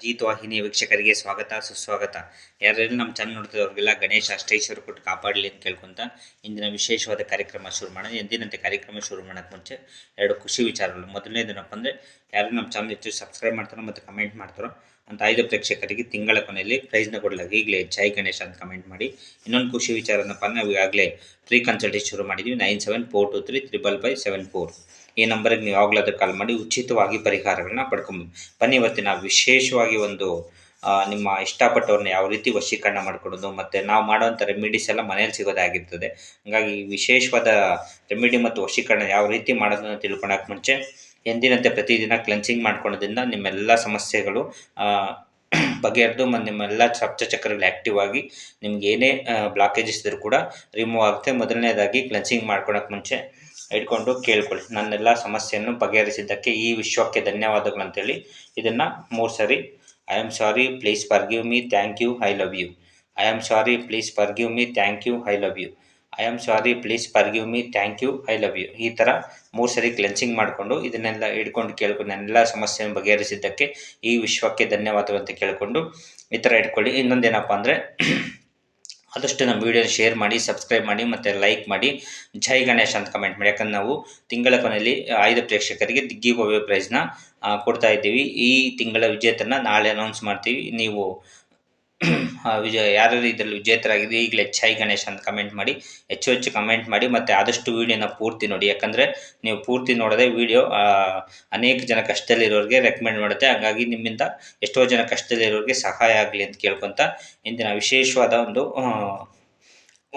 ಜೀತ್ ವಾಹಿನಿ ವೀಕ್ಷಕರಿಗೆ ಸ್ವಾಗತ ಸುಸ್ವಾಗತ. ಯಾರೆಲ್ಲ ನಮ್ಮ ಚಾನಲ್ ನೋಡ್ತಿದ್ದವ್ರಿಗೆಲ್ಲ ಗಣೇಶ ಅಷ್ಟೈಶ್ವರ್ಯ ಕೊಟ್ಟು ಕಾಪಾಡಲಿ ಅಂತ ಕೇಳ್ಕೊಂತ ಇಂದಿನ ವಿಶೇಷವಾದ ಕಾರ್ಯಕ್ರಮ ಶುರು ಮಾಡೋಣ. ಎಂದಿನಂತೆ ಕಾರ್ಯಕ್ರಮ ಶುರು ಮಾಡೋಕ್ಕೆ ಮುಂಚೆ ಎರಡು ಖುಷಿ ವಿಚಾರಗಳು. ಮೊದಲನೇದೇನಪ್ಪ ಅಂದರೆ, ಯಾರು ನಮ್ಮ ಚಾನಲ್ ಹೆಚ್ಚು ಸಬ್ಸ್ಕ್ರೈಬ್ ಮಾಡ್ತಾರೋ ಮತ್ತು ಕಮೆಂಟ್ ಮಾಡ್ತಾರೋ ಅಂತ 5 ಪ್ರೇಕ್ಷಕರಿಗೆ ತಿಂಗಳ ಕೊನೆಯಲ್ಲಿ ಪ್ರೈಸ್ನ ಕೊಡಲಾಗಿ ಈಗಲೇ ಜೈ ಗಣೇಶ ಅಂತ ಕಮೆಂಟ್ ಮಾಡಿ. ಇನ್ನೊಂದು ಖುಷಿ ವಿಚಾರ ಏನಪ್ಪ, ನಾವು ಈಗಾಗಲೇ ಫ್ರೀ ಕನ್ಸಲ್ಟೇಷನ್ ಶುರು ಮಾಡಿದ್ದೀವಿ. 9742235554 ಈ ನಂಬರಿಗೆ ನೀವು ಯಾವಾಗಲಾದ್ರೂ ಕಾಲ್ ಮಾಡಿ ಉಚಿತವಾಗಿ ಪರಿಹಾರಗಳನ್ನ ಪಡ್ಕೊಬೋದು. ಬನ್ನಿ, ಇವತ್ತಿನ ವಿಶೇಷವಾಗಿ ಒಂದು ನಿಮ್ಮ ಇಷ್ಟಪಟ್ಟವ್ರನ್ನ ಯಾವ ರೀತಿ ವಶೀಕರಣ ಮಾಡ್ಕೊಡೋದು ಮತ್ತು ನಾವು ಮಾಡೋವಂಥ ರೆಮಿಡೀಸ್ ಎಲ್ಲ ಮನೇಲಿ ಸಿಗೋದಾಗಿರ್ತದೆ. ಹಾಗಾಗಿ ವಿಶೇಷವಾದ ರೆಮಿಡಿ ಮತ್ತು ವಶೀಕರಣ ಯಾವ ರೀತಿ ಮಾಡೋದನ್ನು ತಿಳ್ಕೊಳಕ್ಕೆ ಮುಂಚೆ, ಎಂದಿನಂತೆ ಪ್ರತಿದಿನ ಕ್ಲೆನ್ಸಿಂಗ್ ಮಾಡ್ಕೊಳ್ಳೋದ್ರಿಂದ ನಿಮ್ಮೆಲ್ಲ ಸಮಸ್ಯೆಗಳು ಬಗೆಹರಿದು ಮತ್ತು ನಿಮ್ಮೆಲ್ಲ ಸಪ್ತಚಕ್ರಗಳು ಆ್ಯಕ್ಟಿವ್ ಆಗಿ ನಿಮ್ಗೆ ಏನೇ ಬ್ಲಾಕೇಜಸ್ ಇದ್ದರೂ ಕೂಡ ರಿಮೂವ್ ಆಗುತ್ತೆ. ಮೊದಲನೇದಾಗಿ ಕ್ಲೆನ್ಸಿಂಗ್ ಮಾಡ್ಕೊಳಕ್ಕೆ ಮುಂಚೆ ಇಟ್ಕೊಂಡು ಕೇಳ್ಕೊಳ್ಳಿ, ನನ್ನೆಲ್ಲ ಸಮಸ್ಯೆಯನ್ನು ಬಗೆಹರಿಸಿದ್ದಕ್ಕೆ ಈ ವಿಶ್ವಕ್ಕೆ ಧನ್ಯವಾದಗಳು ಅಂತೇಳಿ ಇದನ್ನು 3 ಸರಿ I am sorry, please forgive me, thank you, I love you. I am sorry, please forgive me, thank you, I love you. I am sorry, please forgive me, thank you, I love you. ಈ ಥರ 3 ಸರಿ cleansing ಮಾಡಿಕೊಂಡು ಇದನ್ನೆಲ್ಲ ಹಿಡ್ಕೊಂಡು ಕೇಳ್ಕೊಂಡು ನನ್ನೆಲ್ಲ ಸಮಸ್ಯೆಯನ್ನು ಬಗೆಹರಿಸಿದ್ದಕ್ಕೆ ಈ ವಿಶ್ವಕ್ಕೆ ಧನ್ಯವಾದಗಳು ಅಂತ ಕೇಳಿಕೊಂಡು ಈ ಥರ ಇಟ್ಕೊಳ್ಳಿ. ಇನ್ನೊಂದೇನಪ್ಪ ಅಂದರೆ, ಆದಷ್ಟು ನಮ್ಮ ವೀಡಿಯೋನ ಶೇರ್ ಮಾಡಿ, ಸಬ್ಸ್ಕ್ರೈಬ್ ಮಾಡಿ ಮತ್ತು ಲೈಕ್ ಮಾಡಿ, ಜೈ ಗಣೇಶ ಅಂತ ಕಮೆಂಟ್ ಮಾಡಿ. ಯಾಕಂದ್ರೆ ನಾವು ತಿಂಗಳ ಕೊನೆಯಲ್ಲಿ 5 ಪ್ರೇಕ್ಷಕರಿಗೆ ಗಿವ್ ಅವೇ ಪ್ರೈಸ್ನ ಕೊಡ್ತಾ ಇದ್ದೀವಿ. ಈ ತಿಂಗಳ ವಿಜೇತನ ನಾಳೆ ಅನೌನ್ಸ್ ಮಾಡ್ತೀವಿ. ನೀವು ಯಾರು ಇದರಲ್ಲಿ ವಿಜೇತರಾಗಿದೆ ಈಗಲೇ ಜೈ ಗಣೇಶ ಅಂತ ಕಮೆಂಟ್ ಮಾಡಿ, ಹೆಚ್ಚು ಕಮೆಂಟ್ ಮಾಡಿ ಮತ್ತು ಆದಷ್ಟು ವೀಡಿಯೋನ ಪೂರ್ತಿ ನೋಡಿ. ಯಾಕಂದರೆ ನೀವು ಪೂರ್ತಿ ನೋಡೋದೇ ವೀಡಿಯೋ ಅನೇಕ ಜನ ಕಷ್ಟದಲ್ಲಿರೋರಿಗೆ ರೆಕಮೆಂಡ್ ಮಾಡುತ್ತೆ. ಹಾಗಾಗಿ ನಿಮ್ಮಿಂದ ಎಷ್ಟೋ ಜನ ಕಷ್ಟದಲ್ಲಿರೋರಿಗೆ ಸಹಾಯ ಆಗಲಿ ಅಂತ ಕೇಳ್ಕೊತ ಇಂದಿನ ವಿಶೇಷವಾದ ಒಂದು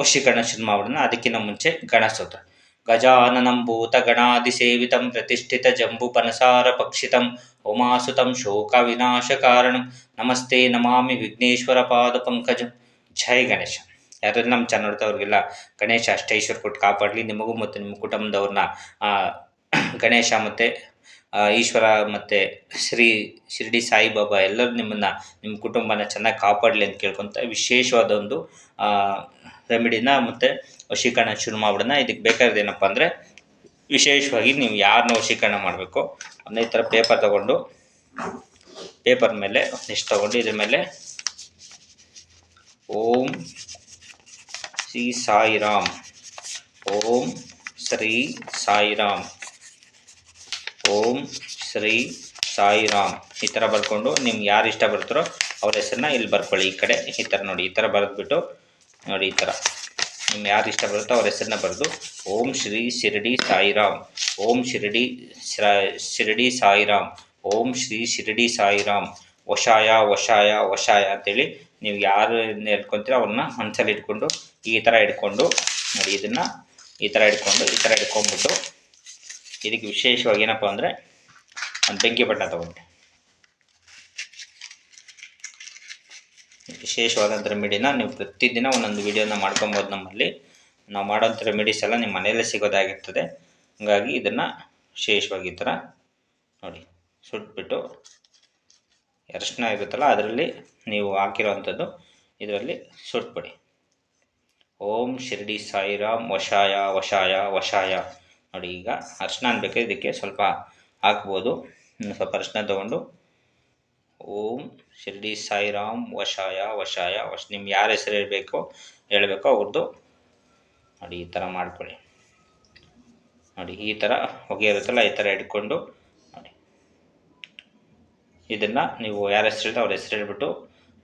ವಶೀಕರಣ ಶುರು ಮಾಡೋಣ. ಅದಕ್ಕಿಂತ ಮುಂಚೆ ಗಣಸ್ತೋತ್ರ. ಗಜಾನನಂ ಭೂತ ಗಣಾದಿಸೇವಿತಂ ಪ್ರತಿಷ್ಠಿತ ಜಂಬೂ ಪನಸಾರ ಪಕ್ಷಿತಂ ಉಮಾಸುತಂ ಶೋಕ ವಿನಾಶ ಕಾರಣಂ ನಮಸ್ತೆ ನಮಾಮಿ ವಿಘ್ನೇಶ್ವರ ಪಾದ ಪಂಕಜಂ. ಜೈ ಗಣೇಶ. ಯಾರೆಲ್ಲ ನಮ್ಮ ಚಾನಲ್ ನೋಡ್ತಾವ್ರಿಗೆಲ್ಲ ಗಣೇಶ ಅಷ್ಟೈಶ್ವರ್ಯ ಕೊಟ್ಟು ಕಾಪಾಡಲಿ. ನಿಮಗೂ ಮತ್ತು ನಿಮ್ಮ ಕುಟುಂಬದವ್ರನ್ನ ಗಣೇಶ ಮತ್ತು ಈಶ್ವರ ಮತ್ತು ಶಿರಡಿ ಸಾಯಿಬಾಬಾ ಎಲ್ಲರೂ ನಿಮ್ಮ ಕುಟುಂಬನ ಚೆನ್ನಾಗಿ ಕಾಪಾಡಲಿ ಅಂತ ಕೇಳ್ಕೊತ ವಿಶೇಷವಾದ ಒಂದು ರೆಮಿಡಿನ ಮತ್ತು ವಶೀಕರಣ ಶುರು ಮಾಡೋಣ. ಇದಕ್ಕೆ ಬೇಕಾಗಿರೋದೇನಪ್ಪ ಅಂದರೆ, ವಿಶೇಷವಾಗಿ ನೀವು ಯಾರನ್ನ ವಶೀಕರಣ ಮಾಡಬೇಕು ಅನ್ನೋ ಈ ಥರ ಪೇಪರ್ ತೊಗೊಂಡು, ಪೇಪರ್ ಮೇಲೆ ಒಂದಿಷ್ಟು ತೊಗೊಂಡು ಇದ್ರ ಮೇಲೆ ಓಂ ಶ್ರೀ ಸಾಯಿರಾಮ್, ಓಂ ಶ್ರೀ ಸಾಯಿರಾಮ್, ಓಂ ಶ್ರೀ ಸಾಯಿರಾಮ್ ಈ ಥರ ಬರ್ಕೊಂಡು ನಿಮ್ಗೆ ಯಾರು ಇಷ್ಟ ಬರ್ತಾರೋ ಅವ್ರ ಹೆಸರನ್ನ ಇಲ್ಲಿ ಬರ್ಕೊಳ್ಳಿ. ಈ ಕಡೆ ಈ ಥರ ನೋಡಿ, ಈ ಥರ ಬರೆದ್ಬಿಟ್ಟು ನೋಡಿ, ಈ ಥರ ನಿಮ್ಗೆ ಯಾರು ಇಷ್ಟ ಬರುತ್ತೋ ಅವ್ರ ಹೆಸರನ್ನ ಬರೆದು ಓಂ ಶ್ರೀ ಶಿರಡಿ ಸಾಯಿರಾಮ್, ಓಂ ಶಿರಡಿ ಸಾಯಿರಾಮ್, ಓಂ ಶ್ರೀ ಶಿರಡಿ ಸಾಯಿರಾಮ್, ವಶಾಯ ವಶಾಯ ವಶಾಯ ಅಂತೇಳಿ ನೀವು ಯಾರು ಹೇಳ್ಕೊತೀರೋ ಅವ್ರನ್ನ ಮನಸ್ಸಲ್ಲಿ ಇಟ್ಕೊಂಡು ಈ ಥರ ಇಟ್ಕೊಂಡು ನೋಡಿ, ಇದನ್ನು ಈ ಥರ ಇಟ್ಕೊಂಡ್ಬಿಟ್ಟು ಇದಕ್ಕೆ ವಿಶೇಷವಾಗಿ ಏನಪ್ಪ ಅಂದರೆ ಒಂದು ಬೆಂಕಿ ಬಣ್ಣ ತೊಗೊಂಡೆ. ವಿಶೇಷವಾದಂಥ ರೆಮಿಡಿನ ನೀವು ಪ್ರತಿದಿನ ಒಂದೊಂದು ವೀಡಿಯೋನ ಮಾಡ್ಕೊಬೋದು. ನಮ್ಮಲ್ಲಿ ನಾವು ಮಾಡೋಂಥ ರೆಮಿಡೀಸ್ ಎಲ್ಲ ನಿಮ್ಮ ಮನೆಯಲ್ಲೇ ಸಿಗೋದಾಗಿರ್ತದೆ. ಹಾಗಾಗಿ ಇದನ್ನು ವಿಶೇಷವಾಗಿ ಈ ಥರ ನೋಡಿ ಸುಟ್ಬಿಟ್ಟು ಅರಿಶಿನ ಇರುತ್ತಲ್ಲ ಅದರಲ್ಲಿ ನೀವು ಹಾಕಿರೋವಂಥದ್ದು ಇದರಲ್ಲಿ ಸುಟ್ಬಿಡಿ. ಓಂ ಶಿರಡಿ ಸಾಯಿರಾಮ್ ವಶಾಯ ವಶಾಯ ವಶಾಯ ನೋಡಿ. ಈಗ ಅರಿಶಿನ ಅನ್ಬೇಕು, ಇದಕ್ಕೆ ಸ್ವಲ್ಪ ಹಾಕ್ಬೋದು. ಸ್ವಲ್ಪ ಅರಿಶಿನ ತೊಗೊಂಡು ಓಂ ಶಿರಡಿ ಸಾಯಿರಾಮ್ ವಶಾಯ ವಶಾಯ ನಿಮ್ಗೆ ಯಾರ ಹೆಸರು ಹೇಳಬೇಕೋ ಅವ್ರದ್ದು ನೋಡಿ ಈ ಥರ ಮಾಡ್ಕೊಳ್ಳಿ. ನೋಡಿ ಈ ಥರ ಹೊಗೆ ಇರುತ್ತಲ್ಲ ಈ ಥರ ಇಟ್ಕೊಂಡು ನೋಡಿ, ಇದನ್ನು ನೀವು ಯಾರ ಹೆಸರು ಹೇಳ್ತಾ ಅವ್ರ ಹೆಸರು ಹೇಳ್ಬಿಟ್ಟು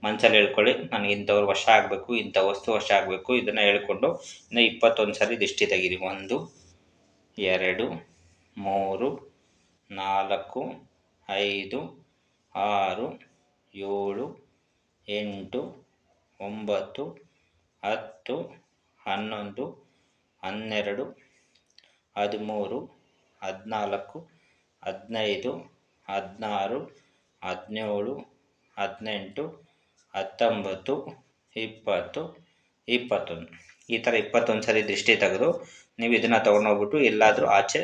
ಮನಸ್ಸಲ್ಲಿ ಹೇಳ್ಕೊಳ್ಳಿ, ನನಗೆ ಇಂಥವ್ರು ವಶ ಆಗಬೇಕು, ಇಂಥ ವಸ್ತು ವಶ ಆಗಬೇಕು. ಇದನ್ನು ಹೇಳ್ಕೊಂಡು ಇನ್ನು 21 ಸರಿ ದಿಷ್ಟಿ ತೆಗೀರಿ. 1 2 3 4 5 6 7 8 9 10 11 12 13 14 15 16 17 18 19 20 21 ಈ ಥರ 21 ಸರಿ ದೃಷ್ಟಿ ತೆಗೆದು ನೀವು ಇದನ್ನು ತೊಗೊಂಡೋಗ್ಬಿಟ್ಟು ಎಲ್ಲಾದರೂ ಆಚೆ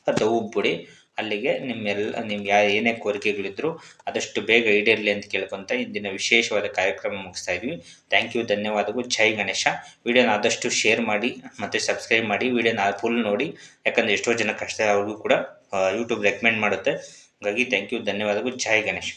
ಅದು ಉಬ್ಬಿಡಿ. ಅಲ್ಲಿಗೆ ನಿಮ್ಗೆ ಏನೇ ಕೋರಿಕೆಗಳಿದ್ರು ಆದಷ್ಟು ಬೇಗ ಈಡೇರಲಿ ಅಂತ ಕೇಳ್ಕೊತ ಇಂದಿನ ವಿಶೇಷವಾದ ಕಾರ್ಯಕ್ರಮ ಮುಗಿಸ್ತಾ ಇದ್ವಿ. ಥ್ಯಾಂಕ್ ಯು, ಧನ್ಯವಾದಗಳು. ಜೈ ಗಣೇಶ. ವಿಡಿಯೋನ ಆದಷ್ಟು ಶೇರ್ ಮಾಡಿ ಮತ್ತು ಸಬ್ಸ್ಕ್ರೈಬ್ ಮಾಡಿ. ವಿಡಿಯೋನ ಫುಲ್ ನೋಡಿ, ಯಾಕಂದರೆ ಎಷ್ಟೋ ಜನ ಕಷ್ಟ ಅವ್ರಿಗೂ ಕೂಡ ಯೂಟ್ಯೂಬ್ ರೆಕಮೆಂಡ್ ಮಾಡುತ್ತೆ. ಹಾಗಾಗಿ ಥ್ಯಾಂಕ್ ಯು, ಧನ್ಯವಾದಗಳು. ಜೈ ಗಣೇಶ.